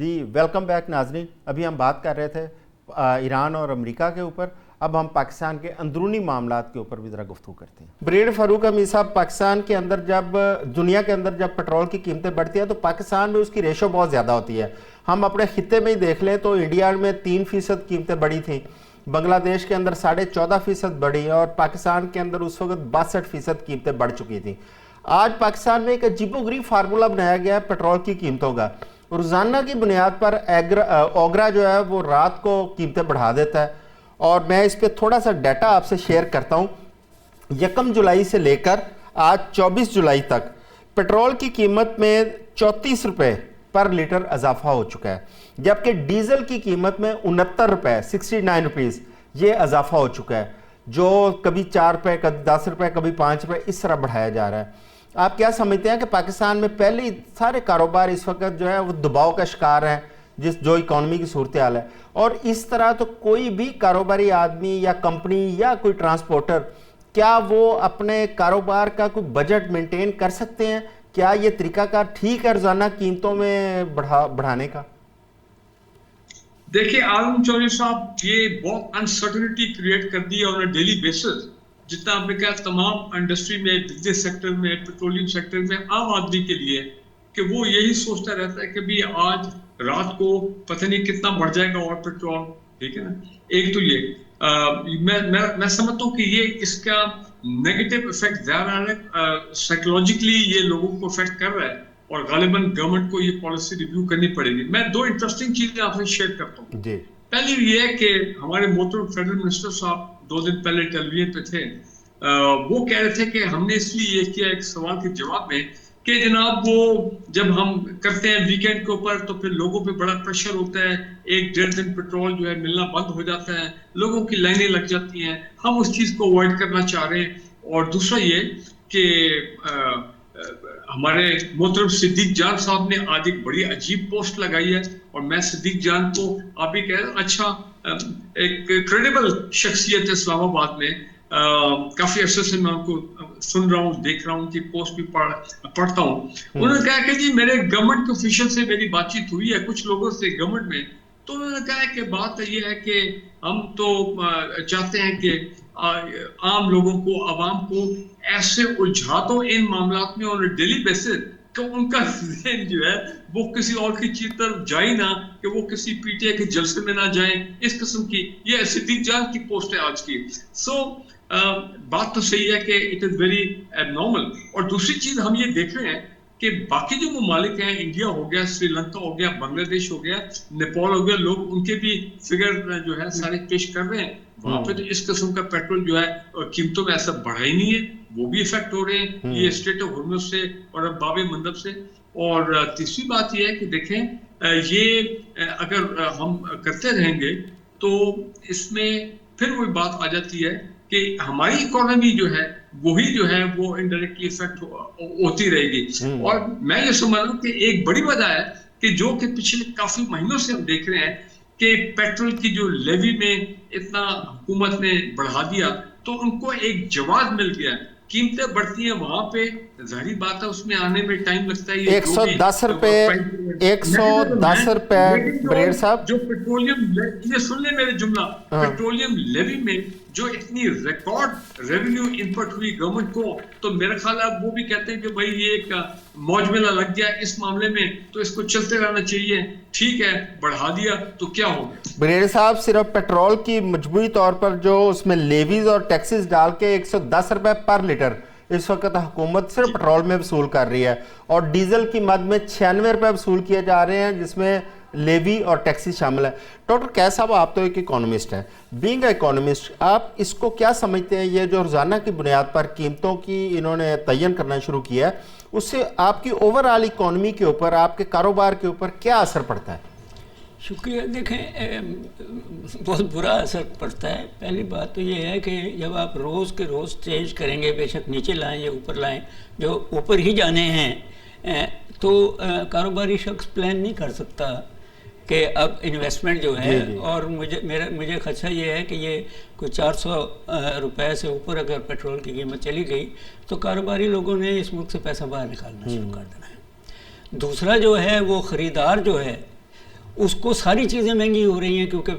جی welcome back ناظرین. ابھی ہم بات کر رہے تھے ایران اور امریکہ کے اوپر. اب ہم پاکستان کے اندرونی معاملات کے اوپر بھی ذرا گفتگو کرتے ہیں. بریگیڈیئر فاروق حمید صاحب، پاکستان کے اندر جب دنیا کے اندر جب پیٹرول کی قیمتیں بڑھتی ہیں تو پاکستان میں اس کی ریشو بہت زیادہ ہوتی ہے. ہم اپنے خطے میں ہی دیکھ لیں تو انڈیا میں 3% قیمتیں بڑھی تھیں، بنگلہ دیش کے اندر 14.5% بڑھی اور پاکستان کے اندر اس وقت 62% قیمتیں بڑھ چکی تھیں. آج پاکستان میں ایک عجیب و غریب فارمولہ بنایا گیا ہے پیٹرول کی قیمتوں کا. روزانہ کی بنیاد پر اوگرا جو ہے وہ رات کو قیمتیں بڑھا دیتا ہے، اور میں اس پہ تھوڑا سا ڈیٹا آپ سے شیئر کرتا ہوں. 1 جولائی سے لے کر آج 24 جولائی تک پیٹرول کی قیمت میں 34 روپے پر لیٹر اضافہ ہو چکا ہے، جبکہ ڈیزل کی قیمت میں 69 روپے 69 روپیز یہ اضافہ ہو چکا ہے، جو کبھی 4 روپے کبھی 10 روپے کبھی 5 روپے اس طرح بڑھایا جا رہا ہے. آپ کیا سمجھتے ہیں کہ پاکستان میں پہلے سارے کاروبار اس وقت جو ہے وہ دباؤ کا شکار ہیں جو اکانومی کی صورتحال ہے، اور اس طرح تو کوئی بھی کاروباری آدمی یا کمپنی یا کوئی ٹرانسپورٹر کیا وہ اپنے کاروبار کا کوئی بجٹ مینٹین کر سکتے ہیں؟ کیا یہ طریقہ کار ٹھیک ہے روزانہ قیمتوں میں بڑھانے کا؟ دیکھیں عالم چودھری صاحب، یہ بہت انسرٹنٹی کریٹ کر دی ہے آن اے ڈیلی بیسس. جتنا آپ نے کہا تمام انڈسٹری میں، بزنس سیکٹر میں، پیٹرولیم سیکٹر میں، عام آدمی کے لیے کہ وہ یہی سوچتا رہتا ہے کہ بھی آج رات کو پتہ نہیں کتنا بڑھ جائے گا اور پیٹرول. ٹھیک ہے نا. ایک تو یہ میں سمجھتا ہوں کہ یہ اس کا نیگیٹو افیکٹ زیادہ ہے، سائیکولوجیکلی یہ لوگوں کو افیکٹ کر رہا ہے، اور غالباً گورنمنٹ کو یہ پالیسی ریویو کرنی پڑے گی. میں 2 انٹرسٹنگ چیزیں آپ سے شیئر کرتا ہوں. جی. پہلی یہ ہے کہ ہمارے محترم فیڈرل منسٹر صاحب 2 دن پہلے ٹیلی ویژن پہ تھے. وہ کہہ رہے تھے کہ ہم نے اس لیے یہ کیا ایک سوال کے جواب میں کہ جناب وہ جب ہم کرتے ہیں ویکینڈ کے اوپر تو پھر لوگوں پہ بڑا پریشر ہوتا ہے، 1-1.5 دن پیٹرول جو ہے ملنا بند ہو جاتا ہے، لوگوں کی لائنیں لگ جاتی ہیں. ہم اس چیز کو اوائڈ کرنا چاہ رہے ہیں. اور دوسرا یہ کہ ہمارے محترم صدیق جان صاحب نے آج ایک بڑی عجیب پوسٹ لگائی ہے، اور میں صدیق جان کو آپ بھی کہہ رہے ہیں اچھا ایک کریڈیبل شخصیت ہے اسلام آباد میں. کافی عرصے سے میں ان کو سن رہا ہوں، دیکھ رہا ہوں، ان کی پوسٹ بھی پڑھتا ہوں. انہوں نے کہا کہ جی میرے گورنمنٹ کے آفیشل سے میری بات چیت ہوئی ہے کچھ لوگوں سے گورنمنٹ میں، تو انہوں نے کہا کہ بات یہ ہے کہ ہم تو چاہتے ہیں کہ عام لوگوں کو، عوام کو ایسے الجھا دو ان معاملات میں اور ڈیلی بیسس کہ ان کا ذہن جو ہے وہ کسی اور کی چیز طرف جائے نہ، کہ وہ کسی پی ٹی آئی کے جلسے میں نہ جائیں. اس قسم کی یہ صدیق جان کی پوسٹ ہے آج کی. بات تو صحیح ہے کہ اٹ از ویری ایب نارمل. اور دوسری چیز ہم یہ دیکھ رہے ہیں کہ باقی جو ممالک ہیں، انڈیا ہو گیا، سری لنکا ہو گیا، بنگلہ دیش ہو گیا، نیپال ہو گیا، لوگ ان کے بھی فگر جو ہے سارے پیش کر رہے ہیں. وہاں پہ تو اس قسم کا پیٹرول جو ہے قیمتوں میں ایسا بڑھا ہی نہیں ہے، وہ بھی افیکٹ ہو رہے ہیں یہ اسٹریٹ آف ہارمز سے اور اب باب مندب سے. اور تیسری بات یہ ہے کہ دیکھیں یہ اگر ہم کرتے رہیں گے تو اس میں پھر وہی بات آ جاتی ہے کہ ہماری اکانومی جو ہے وہی جو ہے وہ انڈائریکٹلی افیکٹ ہوتی رہے گی. اور میں یہ سمجھ رہا ہوں کہ ایک بڑی وجہ ہے کہ جو کہ پچھلے کافی مہینوں سے ہم دیکھ رہے ہیں کہ پیٹرول کی جو لیوی میں اتنا حکومت نے بڑھا دیا تو ان کو ایک جواز مل گیا. قیمتیں بڑھتی ہیں وہاں پہ، ظاہری بات ہے اس میں آنے میں ٹائم لگتا ہے. 110 روپے 110 روپے بریڈ صاحب جو پیٹرولیم، یہ سن لیں میرے جملہ، پیٹرولیم لیوی میں جو اتنی ریکارڈ ریونیو انپٹ ہوئی گورنمنٹ کو، تو میرا خیال ہے وہ بھی کہتے ہیں کہ بھائی یہ ایک موج میلہ لگ گیا اس معاملے میں تو اس کو چلتے رہنا چاہیے. ٹھیک ہے بڑھا دیا تو کیا ہو گیا. بریڈ صاحب صرف پیٹرول کی مجموعی طور پر جو اس میں لیویز اور ٹیکسز ڈال کے 110 روپے پر لیٹر اس وقت حکومت صرف پیٹرول میں وصول کر رہی ہے، اور ڈیزل کی مد میں 96 روپے وصول کیے جا رہے ہیں جس میں لیوی اور ٹیکسی شامل ہے. ڈاکٹر قیس صاحب آپ تو ایک اکانومسٹ ہیں، بینگ اے اکانومسٹ آپ اس کو کیا سمجھتے ہیں؟ یہ جو روزانہ کی بنیاد پر قیمتوں کی انہوں نے تعین کرنا شروع کیا ہے، اس سے آپ کی اوورآل اکانومی کے اوپر، آپ کے کاروبار کے اوپر کیا اثر پڑتا ہے؟ شکریہ. دیکھیں بہت برا اثر پڑتا ہے. پہلی بات تو یہ ہے کہ جب آپ روز کے روز چینج کریں گے، بے شک نیچے لائیں یا اوپر لائیں، جو اوپر ہی جانے ہیں تو کاروباری شخص پلان نہیں کر سکتا کہ اب انویسٹمنٹ جو ہے. اور مجھے خدشہ یہ ہے کہ یہ کوئی 400 روپے سے اوپر اگر پیٹرول کی قیمت چلی گئی تو کاروباری لوگوں نے اس ملک سے پیسہ باہر نکالنا شروع کر دینا ہے. دوسرا جو ہے وہ خریدار جو ہے اس کو ساری چیزیں مہنگی ہو رہی ہیں کیونکہ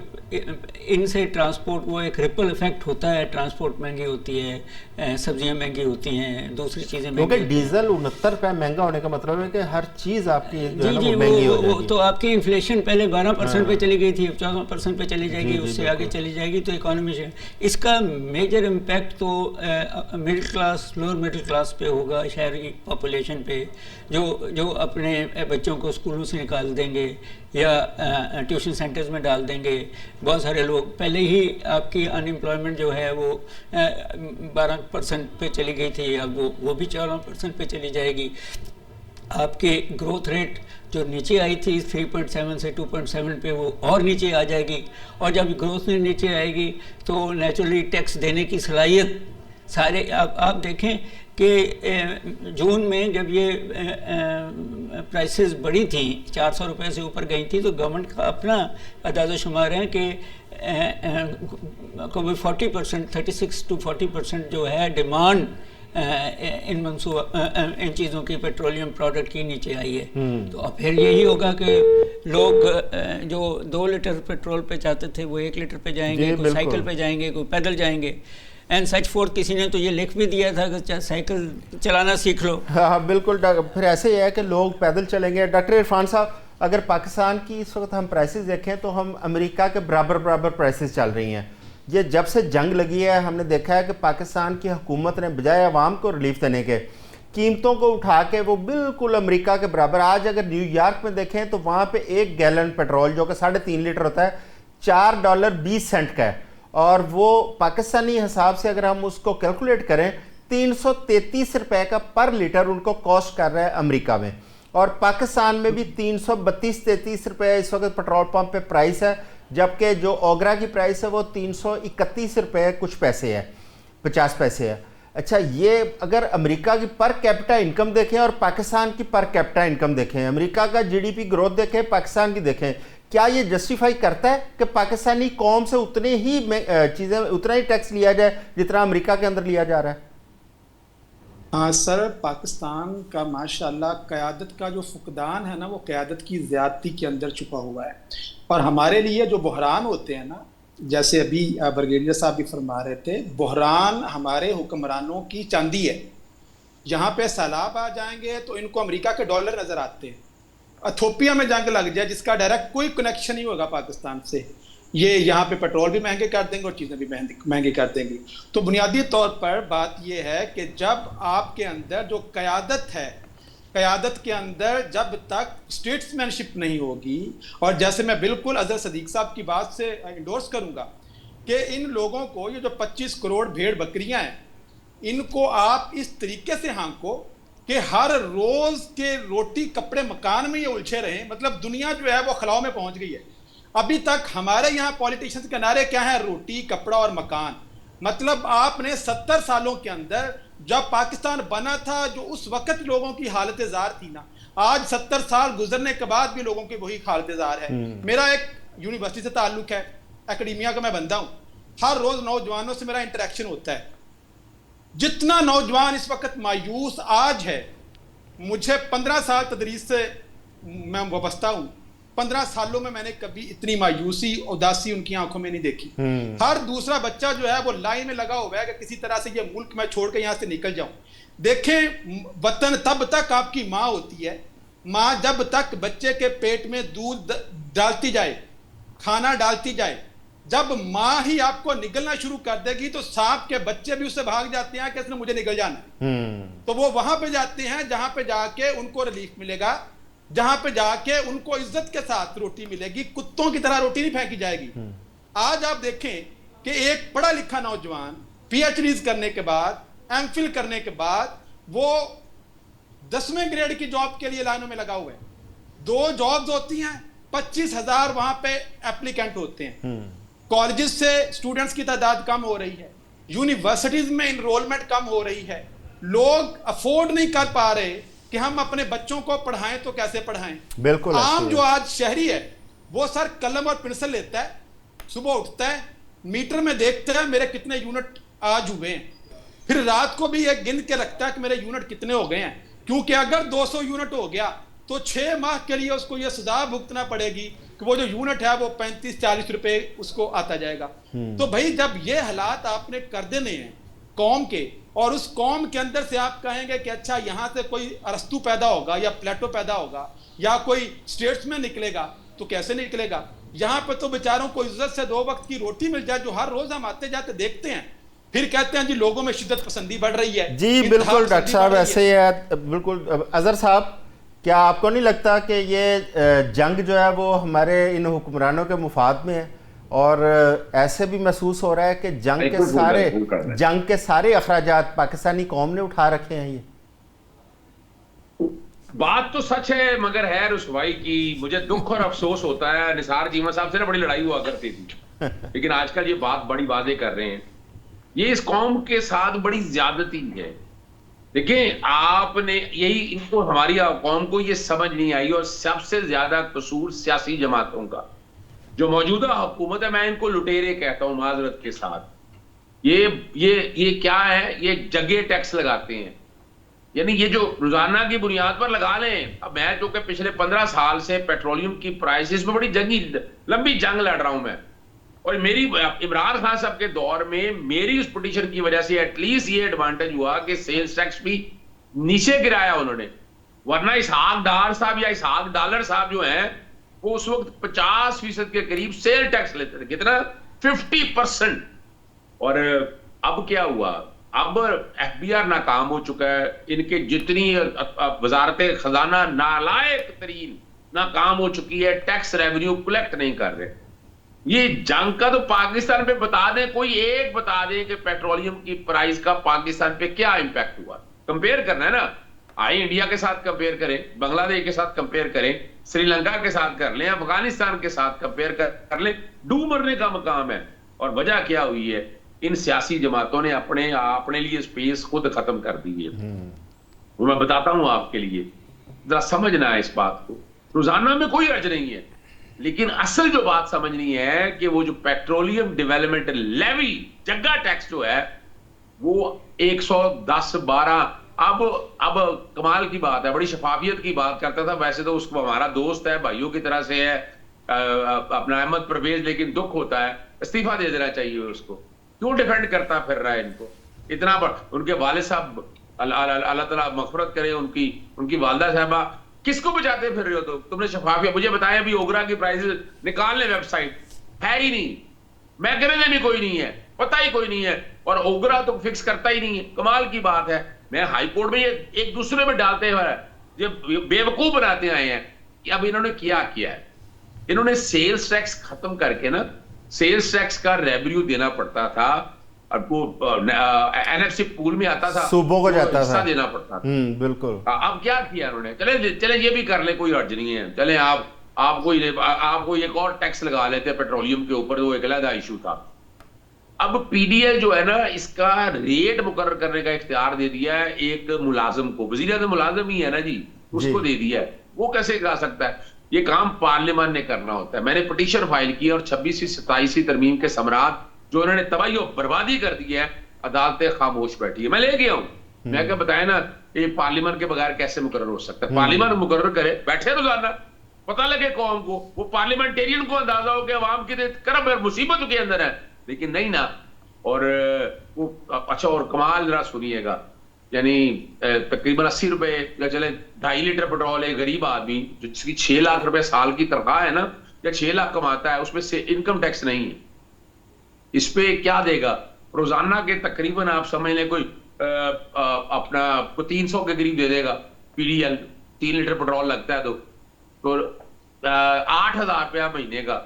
ان سے ٹرانسپورٹ وہ ایک ریپل افیکٹ ہوتا ہے, ٹرانسپورٹ مہنگی ہوتی ہے, سبزیاں مہنگی ہوتی ہیں, دوسری چیزیں مہنگی. کیونکہ ڈیزل 69 روپے مہنگا ہونے کا مطلب ہے کہ ہر چیز آپ کی جو ہے نا جی وہ مہنگی ہو جائے وہ گی. تو آپ کی انفلیشن پہلے 12% پہ چلی گئی تھی, اب 14% پہ چلی جائے گی, اس سے آگے چلی جائے گی, تو اکانومی سے اس کا میجر امپیکٹ تو middle class, lower middle class پہ ہوگا, شہری پاپولیشن پہ, جو اپنے بچوں کو اسکولوں سے نکال دیں گے یا ٹیوشن سینٹرز میں ڈال دیں گے. بہت سارے لوگ پہلے ہی آپ کی ان امپلائمنٹ جو ہے وہ 12% پہ چلی گئی تھی, اب وہ بھی 14% پہ چلی جائے گی. آپ کی گروتھ ریٹ جو نیچے آئی تھی 3.7 سے 2.7 پہ, وہ اور نیچے آ جائے گی, اور جب گروتھ نیچے آئے گی تو نیچرلی ٹیکس دینے کی صلاحیت سارے آپ دیکھیں کہ جون میں جب یہ پرائسز بڑھی تھیں 400 روپے سے اوپر گئی تھی, تو گورنمنٹ کا اپنا اندازہ شمار ہے کہ کوئی 40%, 36 to 40% جو ہے ڈیمانڈ ان چیزوں کی, پیٹرولیم پروڈکٹ کی نیچے آئی ہے. تو اب پھر یہی ہوگا کہ لوگ جو 2 لیٹر پیٹرول پہ چاہتے تھے وہ 1 لیٹر پہ جائیں گے, کوئی سائیکل پہ جائیں گے, کوئی پیدل جائیں گے, اینڈ سچ فورتھ. کسی نے تو یہ لکھ بھی دیا تھا کہ سائیکل چلانا سیکھ لو. ہاں بالکل, پھر ایسے ہی ہے کہ لوگ پیدل چلیں گے. ڈاکٹر عرفان صاحب, اگر پاکستان کی اس وقت ہم پرائسز دیکھیں تو ہم امریکہ کے برابر پرائسز چل رہی ہیں. یہ جب سے جنگ لگی ہے ہم نے دیکھا ہے کہ پاکستان کی حکومت نے بجائے عوام کو ریلیف دینے کے, قیمتوں کو اٹھا کے وہ بالکل امریکہ کے برابر. آج اگر نیو یارک میں دیکھیں تو وہاں پہ 1 گیلن پیٹرول جو کہ 3.5 لیٹر ہوتا ہے $4.20 کا ہے, اور وہ پاکستانی حساب سے اگر ہم اس کو کیلکولیٹ کریں 333 روپے کا پر لیٹر ان کو کاسٹ کر رہا ہے امریکہ میں, اور پاکستان میں بھی 332-33 روپے اس وقت پیٹرول پمپ پہ پرائس ہے, جبکہ جو اوگرا کی پرائس ہے وہ 331 روپے کچھ پیسے ہے, 50 پیسے ہے. اچھا, یہ اگر امریکہ کی پر کیپٹا انکم دیکھیں اور پاکستان کی پر کیپٹا انکم دیکھیں, امریکہ کا جی ڈی پی گروتھ دیکھیں, پاکستان کی دیکھیں, کیا یہ جسٹیفائی کرتا ہے کہ پاکستانی قوم سے اتنے ہی چیزیں, اتنا ہی ٹیکس لیا جائے جتنا امریکہ کے اندر لیا جا رہا ہے؟ ہاں سر, پاکستان کا ماشاءاللہ قیادت کا جو فقدان ہے نا, وہ قیادت کی زیادتی کے اندر چھپا ہوا ہے. اور ہمارے لیے جو بحران ہوتے ہیں نا, جیسے ابھی برگیڈیئر صاحب بھی فرما رہے تھے, بحران ہمارے حکمرانوں کی چاندی ہے. یہاں پہ سیلاب آ جائیں گے تو ان کو امریکہ کے ڈالر نظر آتے ہیں. ایتھوپیا میں جنگ لگ جائے جس کا ڈائریکٹ کوئی کنیکشن نہیں ہوگا پاکستان سے, یہ یہاں پہ پیٹرول بھی مہنگے کر دیں گے اور چیزیں بھی مہنگی کر دیں گے. تو بنیادی طور پر بات یہ ہے کہ جب آپ کے اندر جو قیادت ہے, قیادت کے اندر جب تک اسٹیٹس مین شپ نہیں ہوگی, اور جیسے میں بالکل اظہر صدیق صاحب کی بات سے انڈورس کروں گا کہ ان لوگوں کو, یہ جو 25 کروڑ بھیڑ بکریاں ہیں, ان کو آپ اس طریقے سے ہانکو کہ ہر روز کے روٹی کپڑے مکان میں یہ الجھے رہیں. مطلب دنیا جو ہے وہ خلاؤ میں پہنچ گئی ہے. ابھی تک ہمارے یہاں پولیٹیشنز کے نعرے کیا ہیں؟ روٹی, کپڑا اور مکان. مطلب آپ نے 70 سالوں کے اندر جب پاکستان بنا تھا, جو اس وقت لوگوں کی حالت زار تھی نا, آج 70 سال گزرنے کے بعد بھی لوگوں کی وہی حالت زار ہے. میرا ایک یونیورسٹی سے تعلق ہے, اکیڈیمیا کا میں بندہ ہوں, ہر روز نوجوانوں سے میرا انٹریکشن ہوتا ہے. جتنا نوجوان اس وقت مایوس آج ہے, مجھے 15 سال تدریس سے میں وابستہ ہوں, 15 سالوں میں میں نے کبھی اتنی مایوسی, اداسی ان کی آنکھوں میں نہیں دیکھی. ہر دوسرا بچہ جو ہے وہ لائن میں لگا ہوا ہے کہ کسی طرح سے یہ ملک میں چھوڑ کے یہاں سے نکل جاؤں. دیکھیں, وطن تب تک آپ کی ماں ہوتی ہے, ماں جب تک بچے کے پیٹ میں دودھ ڈالتی جائے, کھانا ڈالتی جائے, جب ماں ہی آپ کو نگلنا شروع کر دے گی تو سانپ کے بچے بھی اس سے بھاگ جاتے ہیں کہ اس نے مجھے نگل جانا ہے. تو وہ وہاں پہ جاتے ہیں جہاں پہ جا کے ان کو ریلیف ملے گا, جہاں پہ جا کے ان کو عزت کے ساتھ روٹی ملے گی. کتوں کی طرح روٹی نہیں پھینکی جائے گی. آج آپ دیکھیں کہ ایک پڑھا لکھا نوجوان پی ایچ ڈیز کرنے کے بعد, ایم فل کرنے کے بعد, وہ 10ویں گریڈ کی جاب کے لیے لائنوں میں لگا ہوا ہے. 2 جابز ہوتی ہیں, 25,000 وہاں پہ اپلیکینٹ ہوتے ہیں. کالجز سے اسٹوڈنٹس کی تعداد کم ہو رہی ہے, یونیورسٹیز میں انرولمنٹ کم ہو رہی ہے. لوگ افورڈ نہیں کر پا رہے کہ ہم اپنے بچوں کو پڑھائیں تو کیسے پڑھائیں. بالکل عام جو آج شہری ہے وہ سر قلم اور پنسل لیتا ہے, صبح اٹھتا ہے, میٹر میں دیکھتا ہے میرے کتنے یونٹ آج ہوئے ہیں, پھر رات کو بھی ایک گن کے رکھتا ہے کہ میرے یونٹ کتنے ہو گئے ہیں, کیونکہ اگر 200 یونٹ ہو گیا تو 6 ماہ کے لیے اس کو یہ سزا بھگتنا پڑے گی کہ وہ جو یونٹ ہے وہ 35-40 روپے اس کو آتا جائے گا. تو بھائی جب یہ حالات آپ نے کر دینے ہیں قوم کے, اور اس قوم کے اندر سے آپ کہیں گے کہ اچھا یہاں سے کوئی ارسطو پیدا ہوگا یا پلیٹو پیدا ہوگا یا کوئی اسٹیٹس میں نکلے گا, تو کیسے نکلے گا؟ یہاں پہ تو بیچاروں کو عزت سے 2 وقت کی روٹی مل جائے, جو ہر روز ہم آتے جاتے دیکھتے ہیں, پھر کہتے ہیں جی لوگوں میں شدت پسندی بڑھ رہی ہے. جی بالکل ڈاکٹر صاحب ایسے ہی ہے بالکل. اظہر صاحب کیا آپ کو نہیں لگتا کہ یہ جنگ جو ہے وہ ہمارے ان حکمرانوں کے مفاد میں ہے, اور ایسے بھی محسوس ہو رہا ہے کہ جنگ کے سارے اخراجات پاکستانی قوم نے اٹھا رکھے ہیں؟ یہ بات تو سچ ہے, مگر ہے رسوائی کی. مجھے دکھ اور افسوس ہوتا ہے, نثار چیمہ صاحب سے نا بڑی لڑائی ہوا کرتی تھی, لیکن آج کل یہ بات بڑی واضح کر رہے ہیں. یہ اس قوم کے ساتھ بڑی زیادتی ہے. دیکھیں آپ نے یہی ان کو, ہماری قوم کو یہ سمجھ نہیں آئی, اور سب سے زیادہ قصور سیاسی جماعتوں کا. جو موجودہ حکومت ہے, میں ان کو لٹیرے کہتا ہوں معذرت کے ساتھ. یہ کیا ہے, یہ جگہ ٹیکس لگاتے ہیں, یعنی یہ جو روزانہ کی بنیاد پر لگا لیں. اب میں جو کہ پچھلے 15 سال سے پیٹرولیم کی پرائسز میں بڑی لمبی جنگ لڑ رہا ہوں میں, اور میری عمران خان صاحب کے دور میں میری اس پٹیشن کی وجہ سے ایٹ لیسٹ یہ ایڈوانٹیج ہوا کہ سیلز ٹیکس بھی نیچے گرایا انہوں نے. ورنہ اسحاق ڈار صاحب یا اسحاق ڈالر صاحب جو ہیں وہ اس وقت 50% کے قریب سیل ٹیکس لیتے تھے. کتنا؟ 50%. اور اب کیا ہوا؟ اب ایف بی آر ناکام ہو چکا ہے, ان کے جتنی وزارت خزانہ نالائق ترین ناکام ہو چکی ہے, ٹیکس ریونیو کلیکٹ نہیں کر رہے. یہ جنگ کا تو پاکستان پہ بتا دیں, کوئی ایک بتا دیں کہ پیٹرولیم کی پرائز کا پاکستان پہ کیا امپیکٹ ہوا. کمپیئر کرنا ہے نا, آئیں انڈیا کے ساتھ کمپیئر کریں, بنگلہ دیش کے ساتھ کمپیئر کریں, سری لنکا کے ساتھ کر لیں, افغانستان کے ساتھ کمپیئر کر لیں. ڈوب مرنے کا مقام ہے. اور وجہ کیا ہوئی ہے؟ ان سیاسی جماعتوں نے اپنے لیے سپیس خود ختم کر دی ہے. وہ میں بتاتا ہوں آپ کے لیے, ذرا سمجھنا ہے اس بات کو. روزانہ میں کوئی حرج نہیں ہے, لیکن اصل جو بات سمجھنی ہے کہ وہ جو پیٹرولیم ڈیولپمنٹ لیوی جگہ ٹیکس جو ہے وہ 110-12. اب کمال کی بات ہے, بڑی شفافیت کی بات کرتا تھا. ویسے تو اس کو ہمارا دوست ہے, بھائیوں کی طرح سے ہے اپنا احمد پرویز, لیکن دکھ ہوتا ہے, استعفیٰ دے دینا چاہیے اس کو. کیوں ڈیفینڈ کرتا پھر رہا ہے ان کو اتنا بڑا؟ ان کے والد صاحب اللہ تعالیٰ مغفرت کرے, ان کی والدہ صاحبہ, کس کو بچاتے پھر رہے ہو تم نے شفافیت؟ مجھے بتایا ابھی اوگرا کی پرائز نکال لیں, ویب سائٹ ہے ہی نہیں, میکنزم بھی کوئی نہیں ہے, پتہ ہی کوئی نہیں ہے, اور اوگرا تو فکس کرتا ہی نہیں ہے. کمال کی بات ہے. میں ہائی کورٹ میں یہ ایک دوسرے میں ڈالتے ہیں, یہ بے وقوف بناتے آئے ہیں. اب انہوں نے کیا ہے, انہوں نے سیلز ٹیکس ختم کر کے نا, سیلز ٹیکس کا ریونیو دینا پڑتا تھا, اور وہ این ایف سی پول میں آتا تھا, صوبوں کو جاتا تھا, دینا پڑتا تھا. بالکل. اب کیا کیا انہوں نے؟ چلیں یہ بھی کر لیں, کوئی حرج نہیں ہے. چلیں آپ کو ایک اور ٹیکس لگا لیتے پیٹرولیم کے اوپر, وہ ایک علیحدہ ایشو تھا. اب پی ڈی ایل جو ہے نا, اس کا ریٹ مقرر کرنے کا اختیار دے دیا ہے ایک ملازم کو. وزیر اعظم ملازم ہی ہے نا جی, اس کو دے دیا ہے. وہ کیسے کرا سکتا ہے؟ یہ کام پارلیمان نے کرنا ہوتا ہے. میں نے پٹیشن فائل کی, اور 26 ترمیم کے ثمرات جو انہوں نے تباہی و بربادی کر دی ہے, عدالتیں خاموش بیٹھی ہے. میں لے گیا ہوں, میں کہ بتائیں نا یہ پارلیمان کے بغیر کیسے مقرر ہو سکتا ہے؟ پارلیمان مقرر کرے, بیٹھے روزانہ, پتہ لگے قوم کو, وہ پارلیمنٹیرین کو اندازہ ہو کہ عوام کی کرب مصیبت کے اندر ہے. لیکن نہیں نا. اور وہ اچھا, اور کمال ذرا سنیے گا, یعنی تقریباً 80 روپے یا چلے 2.5 لیٹر پیٹرول ایک غریب آدمی جس کی 6 لاکھ روپے سال کی تنخواہ ہے نا, یا 6 لاکھ کماتا ہے, اس میں سے انکم ٹیکس نہیں ہے. اس پہ کیا دے گا؟ روزانہ کے تقریباً آپ سمجھ لیں کوئی اپنا 300 کے قریب دے دے گا. P D L 3 litre petrol لگتا ہے تو 8,000 روپیہ مہینے کا,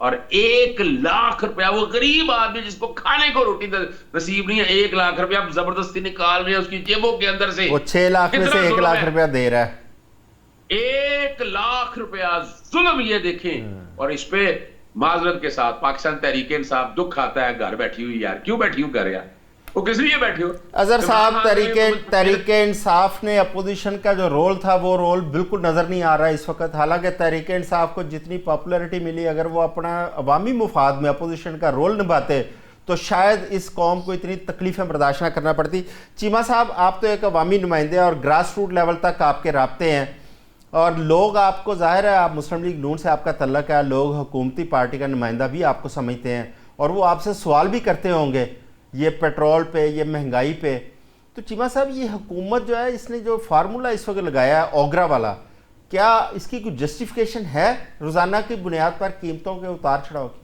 اور 1 لاکھ روپیہ وہ غریب آدمی جس کو کھانے کو روٹی نصیب نہیں ہے, 1 لاکھ روپیہ زبردستی نکال رہے ہیں اس کی جیبوں کے اندر سے. وہ 6 لاکھ میں سے 1 لاکھ روپیہ دے رہا ہے. 1 لاکھ روپیہ ظلم, یہ دیکھیں. اور اس پہ معذرت کے ساتھ پاکستان تحریک انصاف دکھ آتا ہے, گھر بیٹھی ہوئی یار, کیوں بیٹھی ہوں گھر یار, وہ کس لیے بیٹھے ہو؟ اظہر صاحب تحریک انصاف نے اپوزیشن کا جو رول تھا وہ رول بالکل نظر نہیں آ رہا ہے اس وقت. حالانکہ تحریک انصاف کو جتنی پاپولیرٹی ملی, اگر وہ اپنا عوامی مفاد میں اپوزیشن کا رول نبھاتے تو شاید اس قوم کو اتنی تکلیفیں برداشت نہ کرنا پڑتی. چیمہ صاحب, آپ تو ایک عوامی نمائندے اور گراس روٹ لیول تک آپ کے رابطے ہیں, اور لوگ آپ کو ظاہر ہے آپ مسلم لیگ نون سے آپ کا تعلق ہے, لوگ حکومتی پارٹی کا نمائندہ بھی آپ کو سمجھتے ہیں اور وہ آپ سے سوال بھی کرتے ہوں گے یہ پیٹرول پہ, یہ مہنگائی پہ. تو چیمہ صاحب یہ حکومت جو ہے اس نے جو فارمولہ اس وقت لگایا ہے اوگرا والا, کیا اس کی کوئی جسٹیفیکیشن ہے روزانہ کی بنیاد پر قیمتوں کے اتار چڑھاؤ کی؟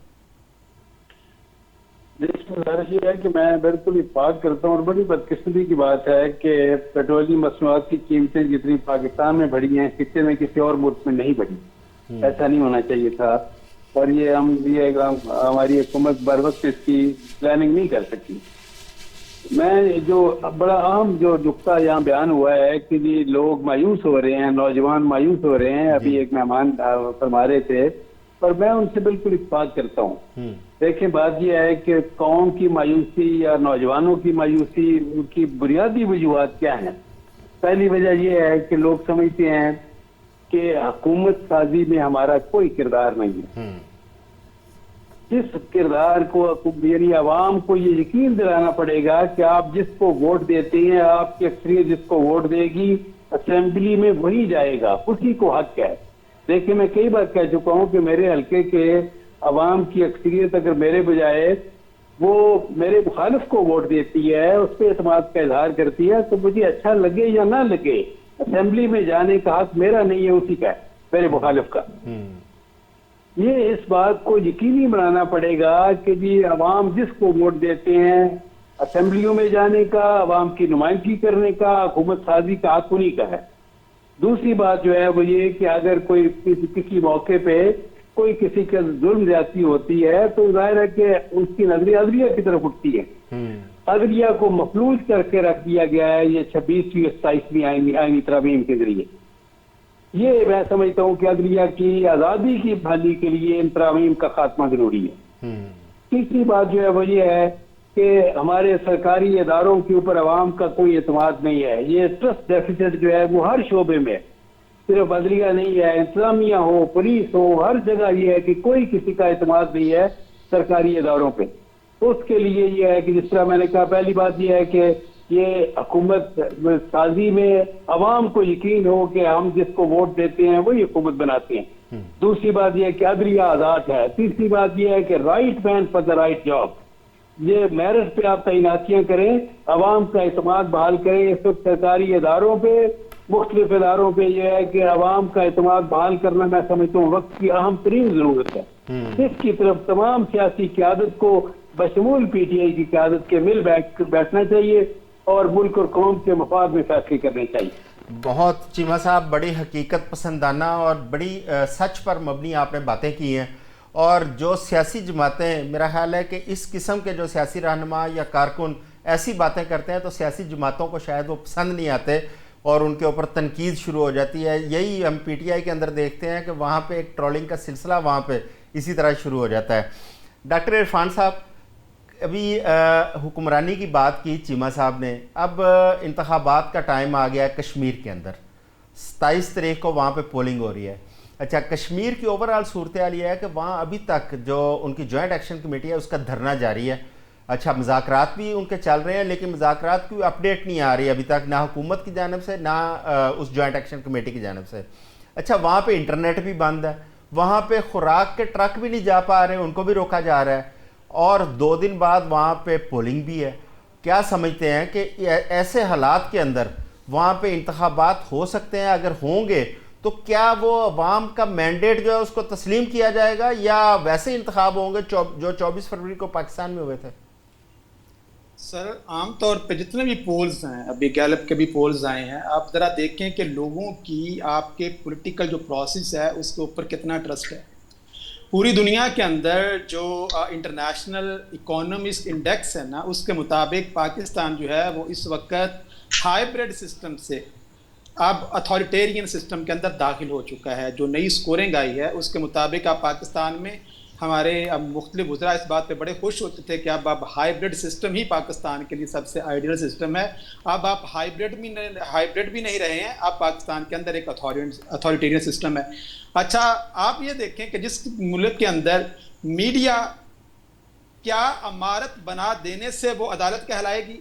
اس میں ظاہر یہ ہے کہ میں بالکل اتفاق کرتا ہوں, اور بڑی بدقسمتی کی بات ہے کہ پیٹرولیم مصنوعات کی قیمتیں جتنی پاکستان میں بڑھی ہیں خطے میں کسی اور ملک میں نہیں بڑھی. ایسا نہیں ہونا چاہیے تھا, اور یہ ہماری حکومت بر وقت اس کی پلاننگ نہیں کر سکی. میں جو بڑا اہم جو نقطہ یہاں بیان ہوا ہے کہ جی لوگ مایوس ہو رہے ہیں, نوجوان مایوس ہو رہے ہیں, ابھی ایک مہمان فرما رہے تھے, اور میں ان سے بالکل اتفاق کرتا ہوں. دیکھیں بات یہ ہے کہ قوم کی مایوسی یا نوجوانوں کی مایوسی, ان کی بنیادی وجوہات کیا ہیں؟ پہلی وجہ یہ ہے کہ لوگ سمجھتے ہیں کہ حکومت سازی میں ہمارا کوئی کردار نہیں ہے. جس کردار کو یعنی عوام کو یہ یقین دلانا پڑے گا کہ آپ جس کو ووٹ دیتے ہیں, آپ کی اکثریت جس کو ووٹ دے گی اسمبلی میں وہی جائے گا, اسی کو حق ہے. دیکھیں میں کئی بار کہہ چکا ہوں کہ میرے حلقے کے عوام کی اکثریت اگر میرے بجائے وہ میرے مخالف کو ووٹ دیتی ہے, اس پہ اعتماد کا اظہار کرتی ہے, تو مجھے اچھا لگے یا نہ لگے اسمبلی میں جانے کا حق میرا نہیں ہے, اسی کا ہے, میرے مخالف کا. یہ اس بات کو یقینی بنانا پڑے گا کہ جی عوام جس کو ووٹ دیتے ہیں اسمبلیوں میں جانے کا, عوام کی نمائندگی کرنے کا, حکومت سازی کا حق انہیں کا ہے. دوسری بات جو ہے وہ یہ کہ اگر کوئی کسی موقع پہ کوئی کسی کا ظلم زیادتی ہوتی ہے تو ظاہر ہے کہ اس کی نظر عدلیہ کی طرف اٹھتی ہے. عدلیہ کو مفلوج کر کے رکھ دیا گیا ہے یہ 26ویں 27ویں آئینی ترامیم کے ذریعے. یہ میں سمجھتا ہوں کہ عدلیہ کی آزادی کی بحالی کے لیے ان ترامیم کا خاتمہ ضروری ہے. تیسری بات جو ہے وہ یہ ہے کہ ہمارے سرکاری اداروں کے اوپر عوام کا کوئی اعتماد نہیں ہے. یہ ٹرسٹ ڈیفیسٹ جو ہے وہ ہر شعبے میں, صرف عدلیہ نہیں ہے, انتظامیہ ہو, پولیس ہو, ہر جگہ یہ ہے کہ کوئی کسی کا اعتماد نہیں ہے سرکاری اداروں پہ. اس کے لیے یہ ہے کہ جس طرح میں نے کہا, پہلی بات یہ ہے کہ یہ حکومت سازی میں عوام کو یقین ہو کہ ہم جس کو ووٹ دیتے ہیں وہی حکومت بناتے ہیں. دوسری بات یہ ہے کہ عدلیہ آزاد ہے. تیسری بات یہ ہے کہ right man for the right job, یہ میرٹ پہ آپ تعیناتیاں کریں, عوام کا اعتماد بحال کریں. اس وقت سرکاری اداروں پہ, مختلف اداروں پہ یہ ہے کہ عوام کا اعتماد بحال کرنا میں سمجھتا ہوں وقت کی اہم ترین ضرورت ہے. اس کی طرف تمام سیاسی قیادت کو بشمول پی ٹی آئی کی قیادت کے مل بیٹھنا چاہیے اور ملک اور قوم کے مفاد میں فیصلے کرنے چاہیے. بہت چیمہ صاحب بڑی حقیقت پسندانہ اور بڑی سچ پر مبنی آپ نے باتیں کی ہیں. اور جو سیاسی جماعتیں, میرا خیال ہے کہ اس قسم کے جو سیاسی رہنما یا کارکن ایسی باتیں کرتے ہیں تو سیاسی جماعتوں کو شاید وہ پسند نہیں آتے اور ان کے اوپر تنقید شروع ہو جاتی ہے. یہی ہم پی ٹی آئی کے اندر دیکھتے ہیں کہ وہاں پہ ایک ٹرولنگ کا سلسلہ وہاں پہ اسی طرح شروع ہو جاتا ہے. ڈاکٹر عرفان صاحب, ابھی حکمرانی کی بات کی چیمہ صاحب نے, اب انتخابات کا ٹائم آ گیا ہے کشمیر کے اندر. 27 تاریخ کو وہاں پہ پولنگ ہو رہی ہے. اچھا, کشمیر کی اوورآل صورتحال یہ ہے کہ وہاں ابھی تک جو ان کی جوائنٹ ایکشن کمیٹی ہے اس کا دھرنا جاری ہے. اچھا, مذاکرات بھی ان کے چل رہے ہیں لیکن مذاکرات کی اپڈیٹ نہیں آ رہی ابھی تک, نہ حکومت کی جانب سے نہ اس جوائنٹ ایکشن کمیٹی کی جانب سے. اچھا, وہاں پہ انٹرنیٹ بھی بند ہے, وہاں پہ خوراک کے ٹرک بھی نہیں جا پا رہے, ان کو بھی روکا جا رہا ہے, اور 2 دن بعد وہاں پہ پولنگ بھی ہے. کیا سمجھتے ہیں کہ ایسے حالات کے اندر وہاں پہ انتخابات ہو سکتے ہیں؟ اگر ہوں گے تو کیا وہ عوام کا مینڈیٹ جو ہے اس کو تسلیم کیا جائے گا یا ویسے انتخاب ہوں گے جو 24 فروری کو پاکستان میں ہوئے تھے؟ سر, عام طور پہ جتنے بھی پولز ہیں, ابھی گیلپ کے بھی پولز آئے ہیں, آپ ذرا دیکھیں کہ لوگوں کی آپ کے پولیٹیکل جو پروسیس ہے اس کے اوپر کتنا ٹرسٹ ہے. پوری دنیا کے اندر جو انٹرنیشنل اکانومسٹ انڈیکس ہے نا, اس کے مطابق پاکستان جو ہے وہ اس وقت ہائیبرڈ سسٹم سے اب اتھارٹیرین سسٹم کے اندر داخل ہو چکا ہے. جو نئی سکورنگ آئی ہے اس کے مطابق اب پاکستان میں ہمارے مختلف وزراء اس بات پہ بڑے خوش ہوتے تھے کہ اب ہائیبرڈ سسٹم ہی پاکستان کے لیے سب سے آئیڈیل سسٹم ہے. اب آپ ہائیبرڈ بھی نہیں رہے ہیں, اب پاکستان کے اندر ایک اتھارٹیرین سسٹم ہے. اچھا, آپ یہ دیکھیں کہ جس ملک کے اندر میڈیا کیا امارت بنا دینے سے وہ عدالت کہلائے گی,